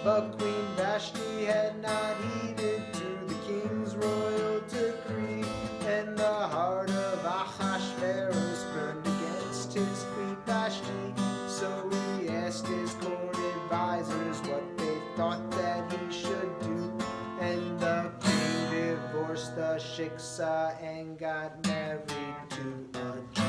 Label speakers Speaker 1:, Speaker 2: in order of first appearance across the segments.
Speaker 1: But Queen Vashti had not heeded to the king's royal decree, and the heart of Ahasuerus burned against his Queen Vashti. So he asked his court advisors what they thought that he should do, and the king divorced the Shiksa and got married to a Jew.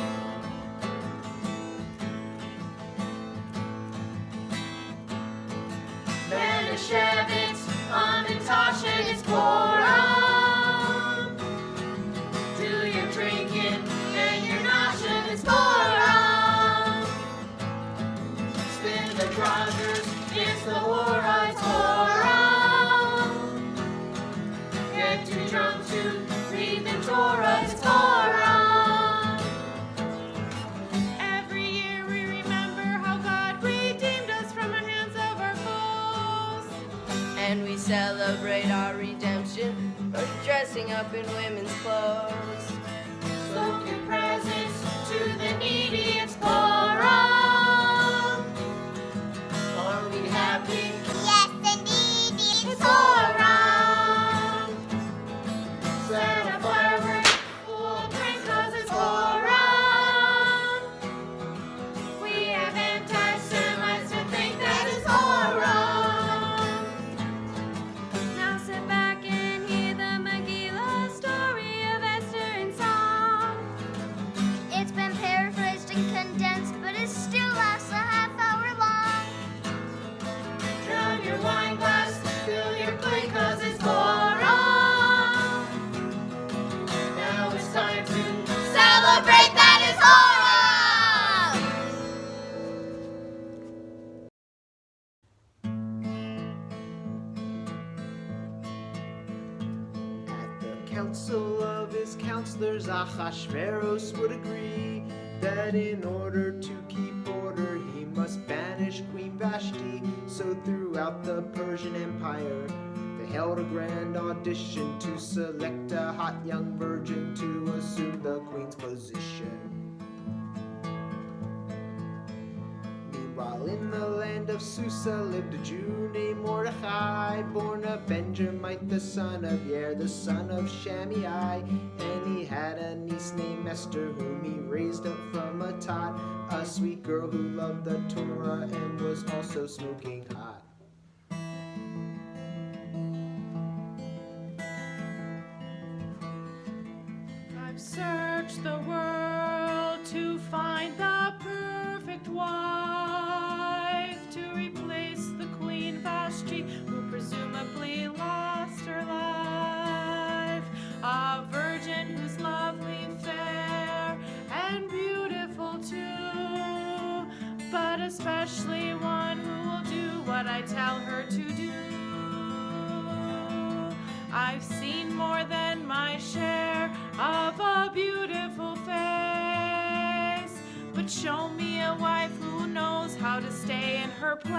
Speaker 2: Manischewitz, Natasha, it's Purim. Do your drinking and your noshing, it's Purim. Spin the trousers, it's the hora, it's Purim. Get too drunk to read the Torah, it's Purim. Every year we remember how God redeemed us from the hands of our foes.
Speaker 3: And we celebrate our redemption by dressing up in women's clothes.
Speaker 2: Soak your presents to the needy, it's Purim. Are we happy?
Speaker 4: Yes, indeed.
Speaker 2: It's Purim. Set a firework, full drink, 'cause it's Purim. We have anti-Semites to think that it's Purim.
Speaker 5: Now sit back and hear the Megillah story of Esther in song.
Speaker 4: It's been paraphrased and condensed, but it still lasts a half hour long.
Speaker 2: Drown your wine glass, fill your plate, 'cause it's Purim. Now it's time to
Speaker 4: Celebrate that it's Purim!
Speaker 1: At the council of his counselors, Ahasuerus would agree that in order to keep order, he must banish Queen Vashti. So throughout the Persian Empire, they held a grand audition to select a hot young virgin to assume the queen's position. Meanwhile, in the land of Susa lived a Jew named Mordecai, born of Benjamite, the son of Yair, the son of Shammai. And he had a niece named Esther, whom he raised up from a tot, a sweet girl who loved the Torah and was also smoking hot.
Speaker 2: I've searched the world to find the perfect wife to replace the Queen Vashti, who presumably lost her life. A virgin who's lovely, fair, and beautiful too, but especially one who will do what I tell her to do. I've seen more than my share of a beautiful face, but show me a wife who knows how to stay in her place.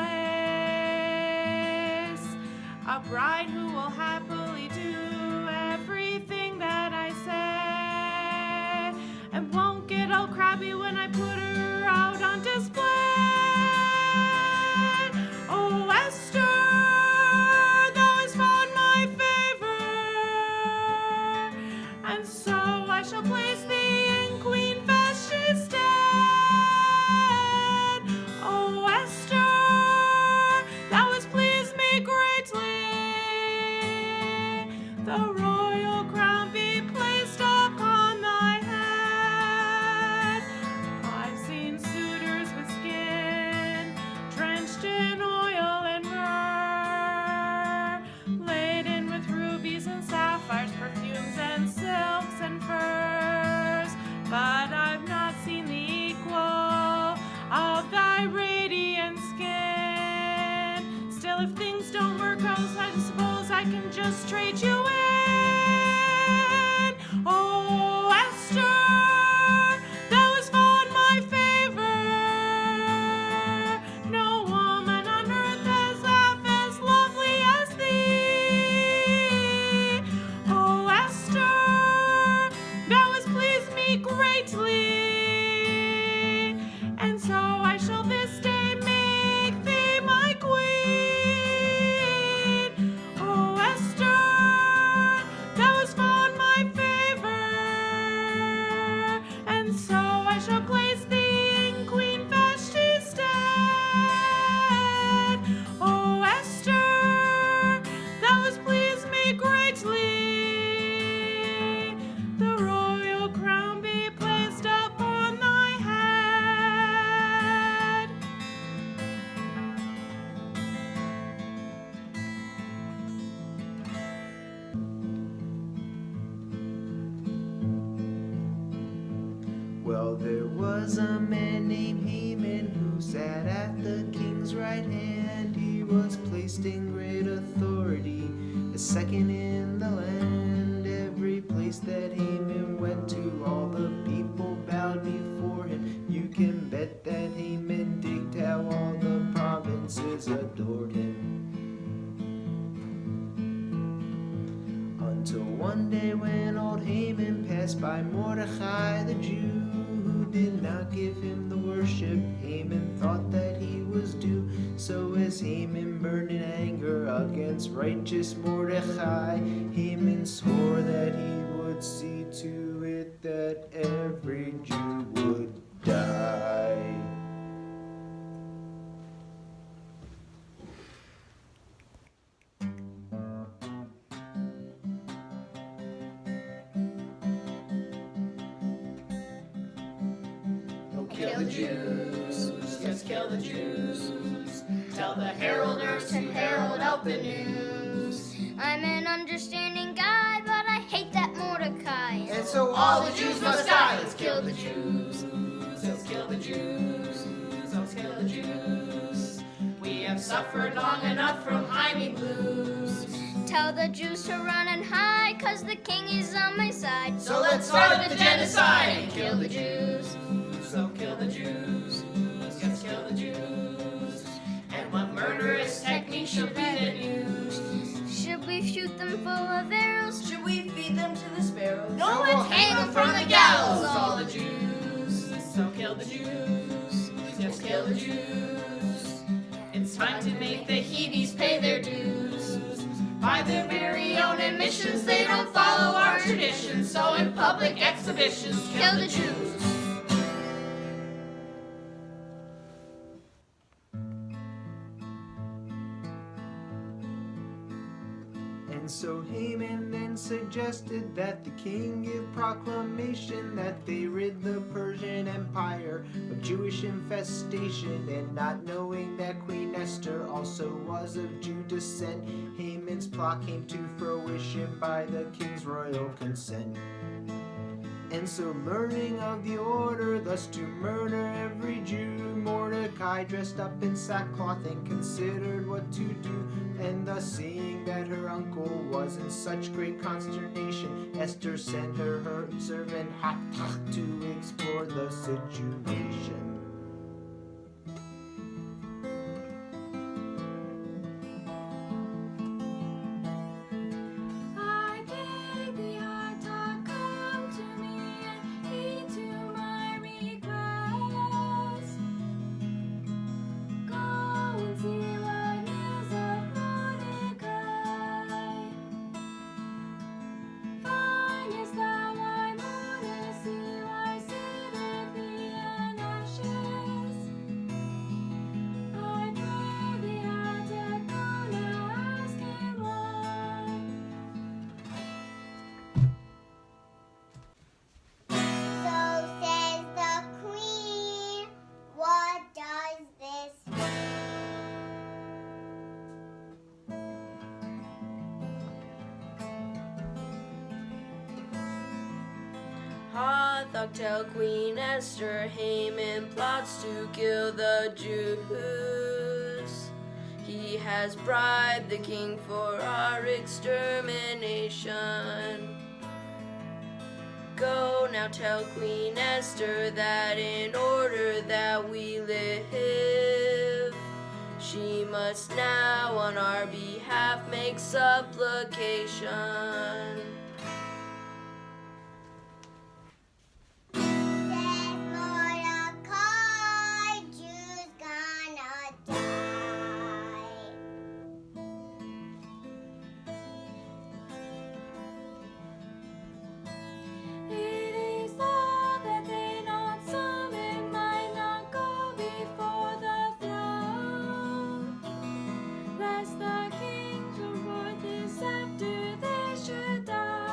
Speaker 2: A bride who will happily do everything that I say, and won't get all crabby when I put her out on display. Oh, Esther, thou hast found my favor, and so I shall place thee in Queen Vashti's stead. Oh, Esther, thou hast pleased me greatly. The royal crown be placed upon thy head. I've seen suitors with skin drenched in oil and myrrh, laden with rubies and sapphires, perfumes and silks and furs, but I've not seen the equal of thy radiant skin. Still, if things don't work out, I suppose I can just trade you in. Oh, Esther, thou hast found my favor. No woman on earth has half as lovely as thee. Oh, Esther, thou hast pleased me greatly, and so I shall this day make thee my queen.
Speaker 1: Well, there was a man named Haman who sat at the king's right hand. He was placed in great authority, a second in the land. Every place that Haman went to, all the people bowed before him. You can bet that Haman digged how all the provinces adored him. Until one day when old Haman passed by Mordecai the Jew, who did not give him the worship Haman thought that he was due. So as Haman burned in anger against righteous Mordecai, Haman swore that he would see to it that every Jew would die.
Speaker 6: Kill the Jews, just kill the Jews. Tell the heralders to herald out the news.
Speaker 4: I'm an understanding guy, but I hate that Mordecai.
Speaker 6: And so all the Jews must die. Let's kill the Jews. Let's kill the Jews. Let's kill the Jews. We have suffered long enough from Jaime blues.
Speaker 4: Tell the Jews to run and hide, 'cause the king is on my side.
Speaker 6: So let's start the genocide and kill the Jews. So kill the Jews. Let's kill the Jews. And what murderous technique should be the news?
Speaker 4: Should we shoot them full of arrows?
Speaker 3: Should we feed them to the sparrows?
Speaker 6: No, we'll hang them from the gallows. All the Jews. So kill the Jews. Just kill the Jews. It's time to make the Hebes pay their dues. By their very own admissions, they don't follow our traditions. So in public exhibitions, kill the Jews.
Speaker 1: And so Haman then suggested that the king give proclamation that they rid the Persian Empire of Jewish infestation. And not knowing that Queen Esther also was of Jew descent, Haman's plot came to fruition by the king's royal consent. And so learning of the order thus to murder every Jew, Mordecai dressed up in sackcloth and considered what to do. And thus seeing that her uncle was in such great consternation, Esther sent her servant Hathach to explore the situation.
Speaker 5: I beg thee, Hathach, come to me and heed to my request. Go and see what news of Mordecai. Findest thou why Mordecai sitteth he in ashes? I pray thee, Hathach, go now ask him why.
Speaker 4: So says the queen, what does this mean?
Speaker 3: Hathach tell Queen Esther, Haman plots to kill the Jews. He has bribed the king for our extermination. Go now tell Queen Esther that in order that we live, she must now on our behalf make supplication.
Speaker 4: Says Mordecai, Jews gonna die.
Speaker 5: It is law that they not summon might not go before the throne, lest the king should forth this after they should die.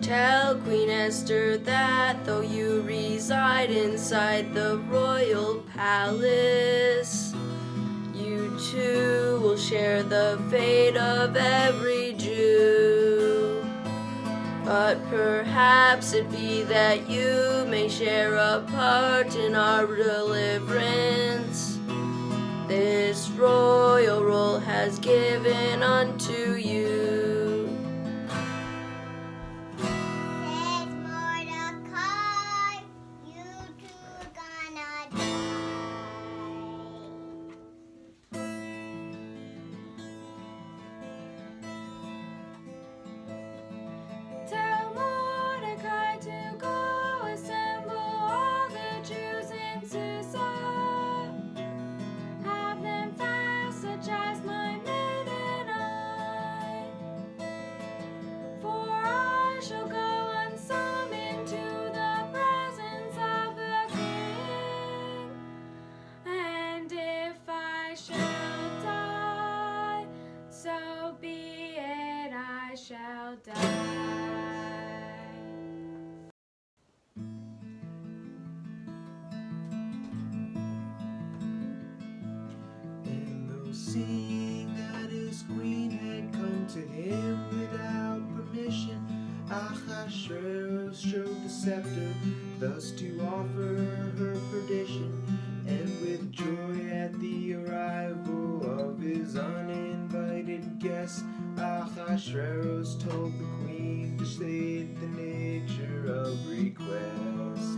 Speaker 3: Tell Queen Esther that though you reside inside the royal palace, you too will share the fate of every Jew. But perhaps it be that you may share a part in our deliverance. This royal role has given unto you.
Speaker 4: Says Mordecai, you two gonna die.
Speaker 5: Tell Mordecai to go assemble all the Jews in Susa. Have them fast, such as my men and I. For I shall go unsummoned to the presence of the king. And if I shall die, so be it, I shall die.
Speaker 1: And though seeing that his queen had come to him without permission, Ahasuerus showed the scepter, thus to offer her perdition. And with joy at the arrival of his uninvited guest, Ahasuerus told the queen to state the nature of request.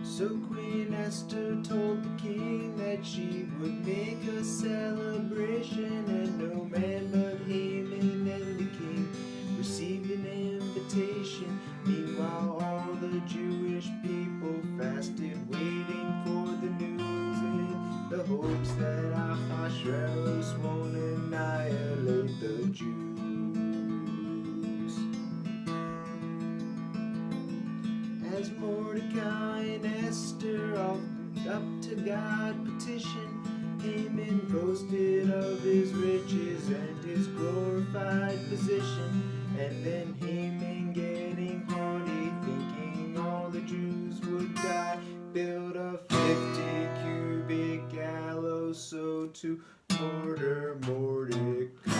Speaker 1: So Queen Esther told the king that she would make a celebration, and no man but Haman and the king received an invitation. Meanwhile all the Jewish people fasted, waiting for the news in the hopes that Ahasuerus won't annihilate the Jews. As Mordecai and Esther offered up to God petition, Haman boasted of his riches and his glorified position. And then Haman, getting haughty, thinking all the Jews would die, built a 50-cubit gallows so to murder Mordecai.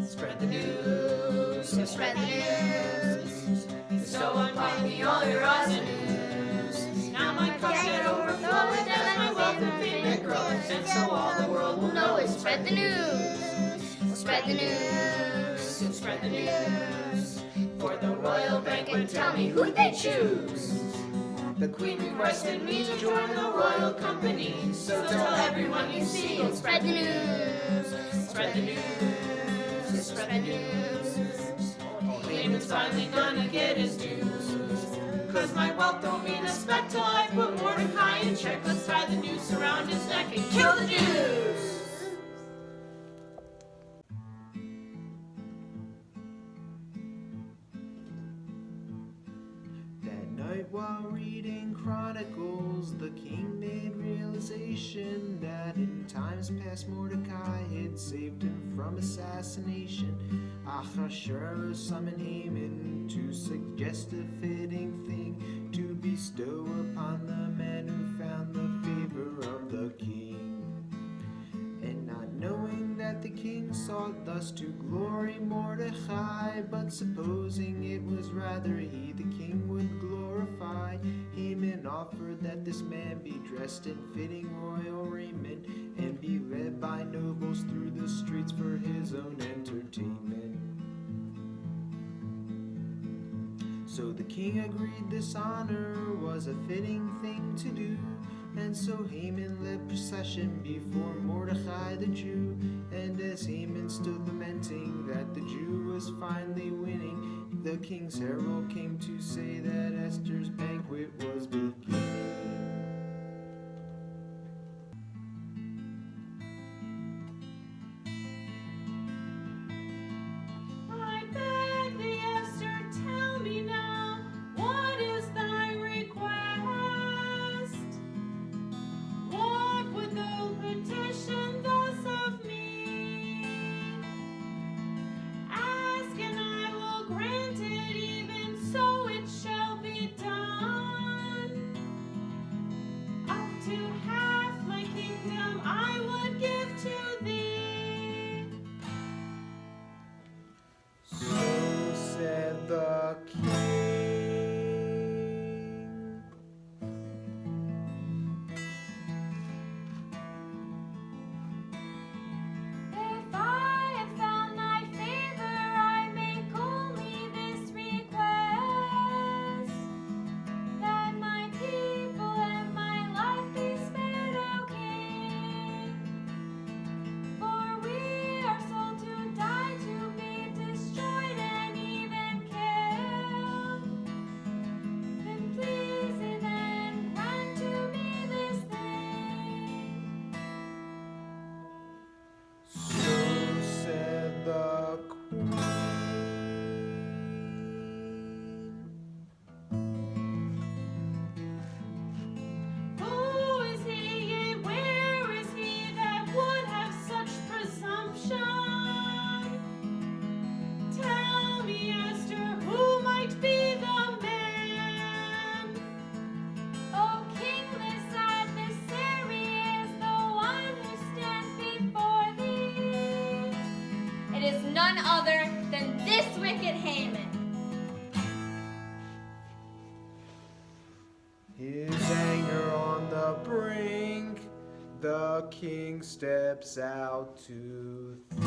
Speaker 6: Spread the news, spread the news. Bestow upon me all your odds and news. Now my cup get overflowing as my wealth and fame it grows, and so all the world will know it.
Speaker 4: Spread the news. Spread the news.
Speaker 6: Spread the news. For the royal banquet, tell me who they choose. The queen requested me to join the royal company, so tell everyone you see and
Speaker 4: Spread the news.
Speaker 6: spread the news. Spread the news. Haman's finally gonna get his dues. Cause my wealth don't mean a speck till I put Mordecai in check. Let's tie the noose around his neck and kill the Jews.
Speaker 1: That night while reading Chronicles, the king made realization that in times past Mordecai had saved him from assassination. Ahasuerus summoned Haman to suggest a fitting thing to bestow upon the man who found the favor of the king. And not knowing that the king sought thus to glory Mordecai, but supposing it was rather he the king would glorify, Haman offered that this man be dressed in fitting royal raiment, and be led by nobles through the streets for his own entertainment. So the king agreed this honor was a fitting thing to do, and so Haman led procession before Mordecai the Jew. And as Haman stood lamenting that the Jew was finally winning, the king's herald came to say that Esther's banquet was beginning.
Speaker 2: I beg thee, Esther, tell me
Speaker 1: king steps out to think.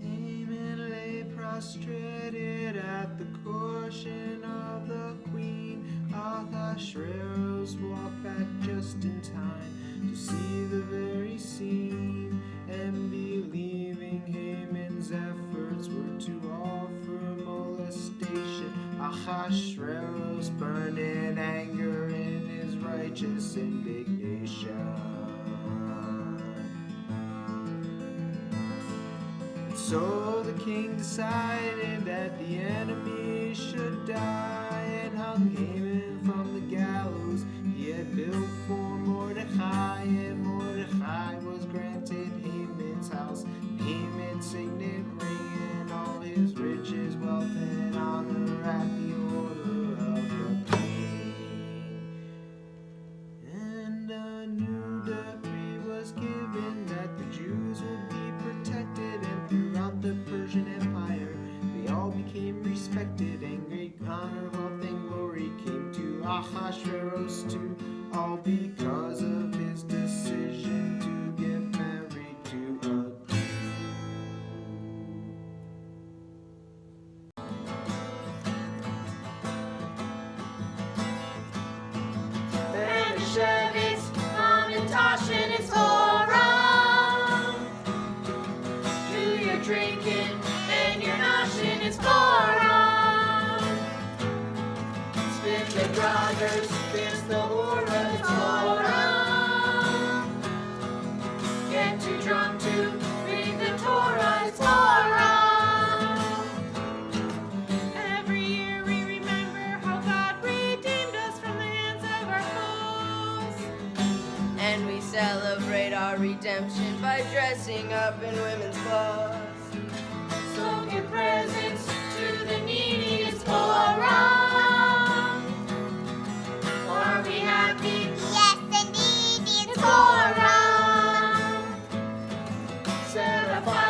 Speaker 1: Haman lay prostrated at the cushion of the queen. Ahasuerus walked back just in time to see the very scene, and believing Haman's efforts were to offer molestation, Ahasuerus burned in anger in his righteous indignation. So the king decided that the enemy should die, and hung Haman from the gallows he had built for Mordecai. And Mordecai was granted Haman's house, and Haman's signet ring, and all his riches, wealth, and honor at the order of the king. And a new decree was given that the Jews would be protected, and throughout the Persian Empire they all became respected, and great honor, wealth, and glory came to Ahasuerus too, all because of his decision to get married to a Jew.
Speaker 6: Benesheviks, Hamantashen, it's Purim. Do your drinking and your noshing, it's Purim. Spit the brothers, kiss the hora, it's Purim. Get too drunk to read the Torah, it's Purim.
Speaker 2: Every year we remember how God redeemed us from the hands of our foes.
Speaker 3: And we celebrate our redemption by dressing up in women's clothes.
Speaker 6: So give presents to the needy, it's Purim. Are we happy?
Speaker 4: Yes, indeed, it's
Speaker 6: It's Purim. Set a fire